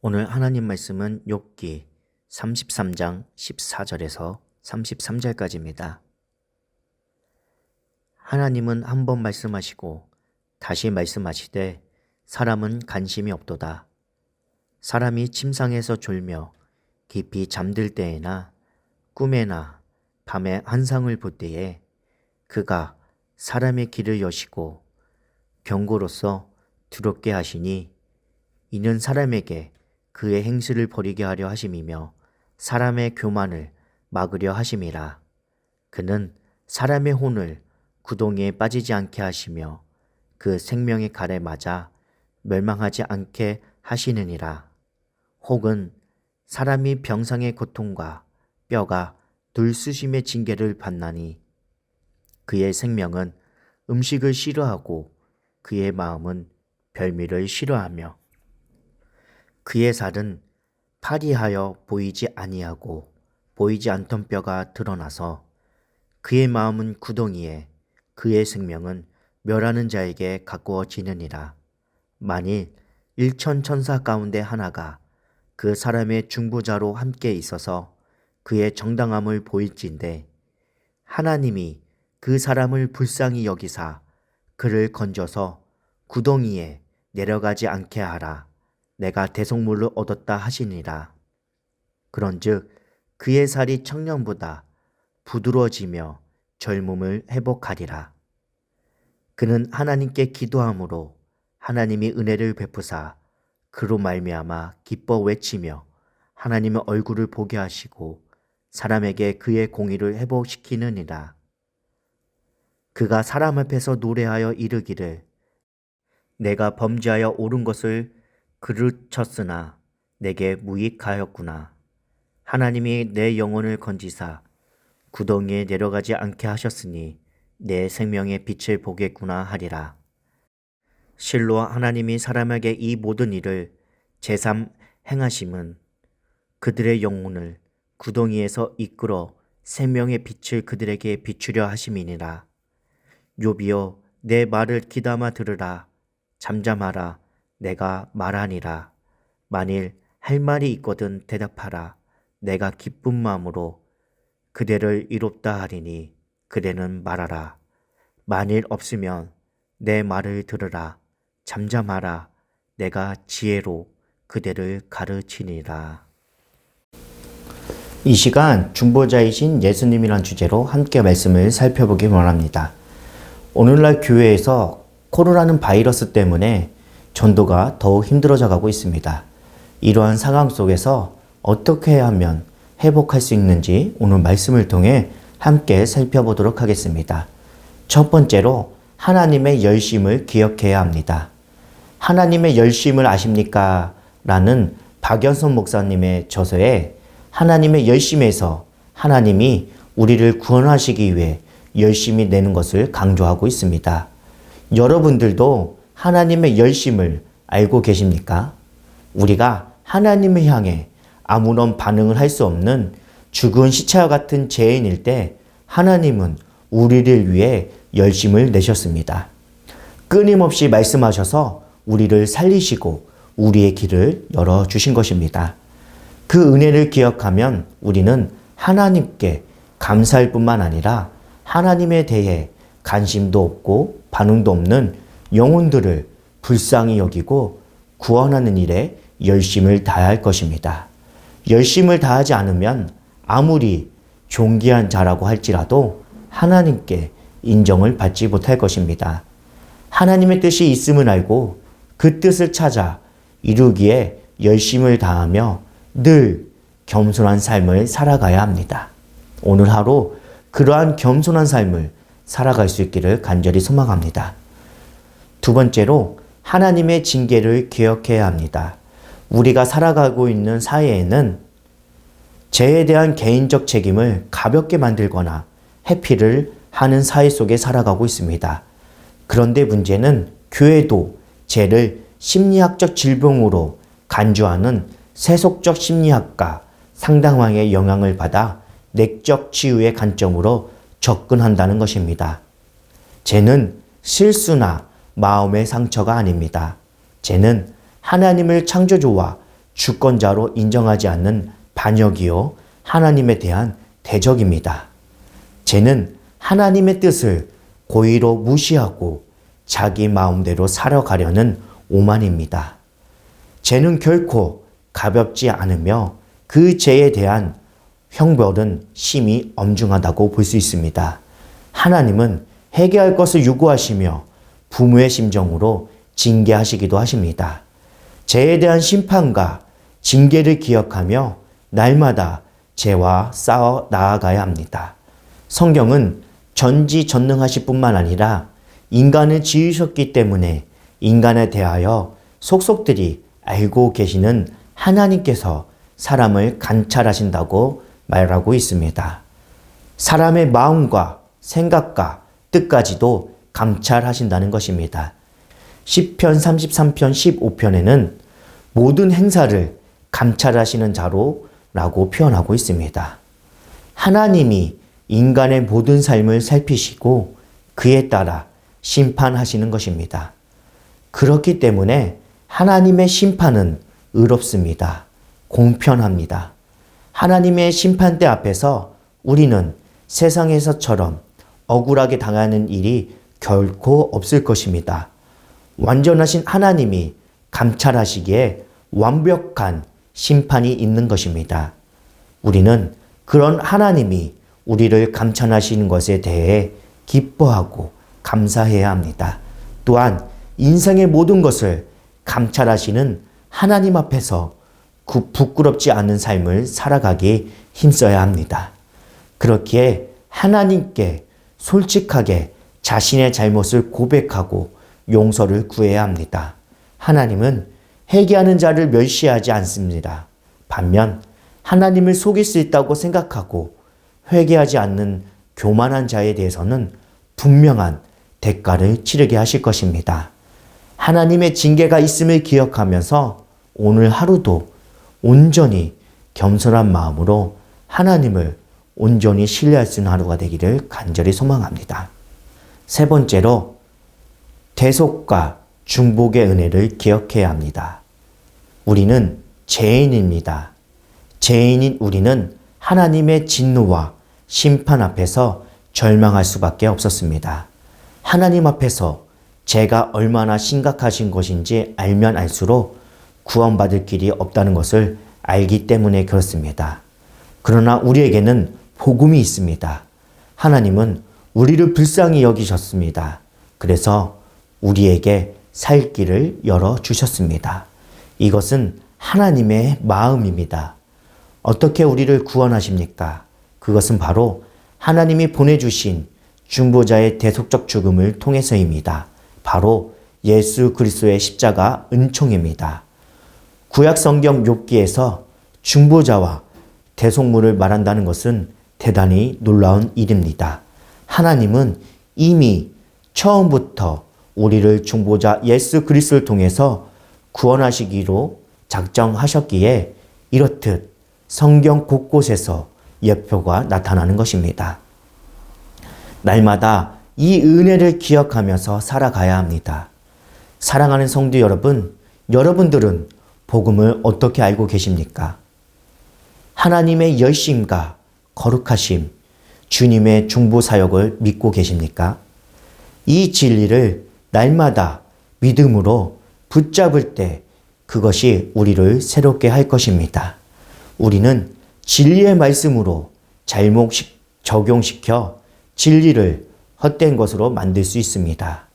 오늘 하나님 말씀은 욥기 33장 14절에서 33절까지입니다. 하나님은 한 번 말씀하시고 다시 말씀하시되 사람은 관심이 없도다. 사람이 침상에서 졸며 깊이 잠들 때에나 꿈에나 밤에 환상을 볼 때에 그가 사람의 길을 여시고 경고로서 두렵게 하시니 이는 사람에게 그의 행실을 버리게 하려 하심이며 사람의 교만을 막으려 하심이라. 그는 사람의 혼을 구덩이에 빠지지 않게 하시며 그 생명의 칼에 맞아 멸망하지 않게 하시느니라. 혹은 사람이 병상의 고통과 뼈가 돌쑤심의 징계를 받나니 그의 생명은 음식을 싫어하고 그의 마음은 별미를 싫어하며 그의 살은 파리하여 보이지 아니하고 보이지 않던 뼈가 드러나서 그의 마음은 구덩이에 그의 생명은 멸하는 자에게 가꾸어지느니라. 만일 1천 천사 가운데 하나가 그 사람의 중보자로 함께 있어서 그의 정당함을 보일진데 하나님이 그 사람을 불쌍히 여기사 그를 건져서 구덩이에 내려가지 않게 하라. 내가 대속물로 얻었다 하시니라. 그런즉 그의 살이 청년보다 부드러워지며 젊음을 회복하리라. 그는 하나님께 기도함으로 하나님이 은혜를 베푸사 그로 말미암아 기뻐 외치며 하나님의 얼굴을 보게 하시고 사람에게 그의 공의를 회복시키느니라. 그가 사람 앞에서 노래하여 이르기를 내가 범죄하여 옳은 것을 그르쳤으나 내게 무익하였구나. 하나님이 내 영혼을 건지사 구덩이에 내려가지 않게 하셨으니 내 생명의 빛을 보겠구나 하리라. 실로 하나님이 사람에게 이 모든 일을 제삼 행하심은 그들의 영혼을 구덩이에서 이끌어 생명의 빛을 그들에게 비추려 하심이니라. 욥이여 내 말을 귀담아 들으라. 잠잠하라. 내가 말하니라. 만일 할 말이 있거든 대답하라. 내가 기쁜 마음으로 그대를 이롭다 하리니 그대는 말하라. 만일 없으면 내 말을 들으라. 잠잠하라. 내가 지혜로 그대를 가르치니라. 이 시간 중보자이신 예수님이란 주제로 함께 말씀을 살펴보기 원합니다. 오늘날 교회에서 코로나는 바이러스 때문에 전도가 더욱 힘들어져 가고 있습니다. 이러한 상황 속에서 어떻게 하면 회복할 수 있는지 오늘 말씀을 통해 함께 살펴보도록 하겠습니다. 첫 번째로 하나님의 열심을 기억해야 합니다. 하나님의 열심을 아십니까? 라는 박연선 목사님의 저서에 하나님의 열심에서 하나님이 우리를 구원하시기 위해 열심히 내는 것을 강조하고 있습니다. 여러분들도 하나님의 열심을 알고 계십니까? 우리가 하나님을 향해 아무런 반응을 할 수 없는 죽은 시체와 같은 죄인일 때 하나님은 우리를 위해 열심을 내셨습니다. 끊임없이 말씀하셔서 우리를 살리시고 우리의 길을 열어주신 것입니다. 그 은혜를 기억하면 우리는 하나님께 감사할 뿐만 아니라 하나님에 대해 관심도 없고 반응도 없는 영혼들을 불쌍히 여기고 구원하는 일에 열심을 다해야 할 것입니다. 열심을 다하지 않으면 아무리 존귀한 자라고 할지라도 하나님께 인정을 받지 못할 것입니다. 하나님의 뜻이 있음을 알고 그 뜻을 찾아 이루기에 열심을 다하며 늘 겸손한 삶을 살아가야 합니다. 오늘 하루 그러한 겸손한 삶을 살아갈 수 있기를 간절히 소망합니다. 두 번째로 하나님의 징계를 기억해야 합니다. 우리가 살아가고 있는 사회에는 죄에 대한 개인적 책임을 가볍게 만들거나 회피를 하는 사회 속에 살아가고 있습니다. 그런데 문제는 교회도 죄를 심리학적 질병으로 간주하는 세속적 심리학과 상당왕의 영향을 받아 내적 치유의 관점으로 접근한다는 것입니다. 죄는 실수나 마음의 상처가 아닙니다. 죄는 하나님을 창조주와 주권자로 인정하지 않는 반역이요 하나님에 대한 대적입니다. 죄는 하나님의 뜻을 고의로 무시하고 자기 마음대로 살아가려는 오만입니다. 죄는 결코 가볍지 않으며 그 죄에 대한 형벌은 심히 엄중하다고 볼 수 있습니다. 하나님은 회개할 것을 요구하시며 부모의 심정으로 징계하시기도 하십니다. 죄에 대한 심판과 징계를 기억하며 날마다 죄와 싸워 나아가야 합니다. 성경은 전지전능하실 뿐만 아니라 인간을 지으셨기 때문에 인간에 대하여 속속들이 알고 계시는 하나님께서 사람을 감찰하신다고 말하고 있습니다. 사람의 마음과 생각과 뜻까지도 감찰하신다는 것입니다. 시편 33편 15편에는 모든 행사를 감찰하시는 자로라고 표현하고 있습니다. 하나님이 인간의 모든 삶을 살피시고 그에 따라 심판하시는 것입니다. 그렇기 때문에 하나님의 심판은 의롭습니다. 공평합니다. 하나님의 심판대 앞에서 우리는 세상에서처럼 억울하게 당하는 일이 결코 없을 것입니다. 완전하신 하나님이 감찰하시기에 완벽한 심판이 있는 것입니다. 우리는 그런 하나님이 우리를 감찰하시는 것에 대해 기뻐하고 감사해야 합니다. 또한 인생의 모든 것을 감찰하시는 하나님 앞에서 부끄럽지 않은 삶을 살아가기 힘써야 합니다. 그렇기에 하나님께 솔직하게 자신의 잘못을 고백하고 용서를 구해야 합니다. 하나님은 회개하는 자를 멸시하지 않습니다. 반면 하나님을 속일 수 있다고 생각하고 회개하지 않는 교만한 자에 대해서는 분명한 대가를 치르게 하실 것입니다. 하나님의 징계가 있음을 기억하면서 오늘 하루도 온전히 겸손한 마음으로 하나님을 온전히 신뢰할 수 있는 하루가 되기를 간절히 소망합니다. 세 번째로 대속과 중복의 은혜를 기억해야 합니다. 우리는 죄인입니다. 죄인인 우리는 하나님의 진노와 심판 앞에서 절망할 수밖에 없었습니다. 하나님 앞에서 죄가 얼마나 심각하신 것인지 알면 알수록 구원받을 길이 없다는 것을 알기 때문에 그렇습니다. 그러나 우리에게는 복음이 있습니다. 하나님은 우리를 불쌍히 여기셨습니다. 그래서 우리에게 살 길을 열어주셨습니다. 이것은 하나님의 마음입니다. 어떻게 우리를 구원하십니까? 그것은 바로 하나님이 보내주신 중보자의 대속적 죽음을 통해서입니다. 바로 예수 그리스도의 십자가 은총입니다. 구약 성경 욥기에서 중보자와 대속물을 말한다는 것은 대단히 놀라운 일입니다. 하나님은 이미 처음부터 우리를 중보자 예수 그리스도를 통해서 구원하시기로 작정하셨기에 이렇듯 성경 곳곳에서 예표가 나타나는 것입니다. 날마다 이 은혜를 기억하면서 살아가야 합니다. 사랑하는 성도 여러분, 여러분들은 복음을 어떻게 알고 계십니까? 하나님의 열심과 거룩하심, 주님의 중보 사역을 믿고 계십니까? 이 진리를 날마다 믿음으로 붙잡을 때 그것이 우리를 새롭게 할 것입니다. 우리는 진리의 말씀으로 잘못 적용시켜 진리를 헛된 것으로 만들 수 있습니다.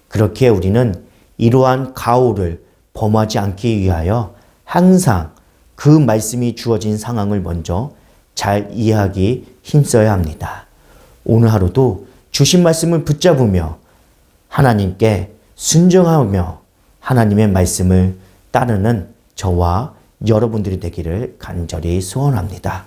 그렇기에 우리는 이러한 가오를 범하지 않기 위하여 항상 그 말씀이 주어진 상황을 먼저 잘 이해하기 힘써야 합니다. 오늘 하루도 주신 말씀을 붙잡으며 하나님께 순종하며 하나님의 말씀을 따르는 저와 여러분들이 되기를 간절히 소원합니다.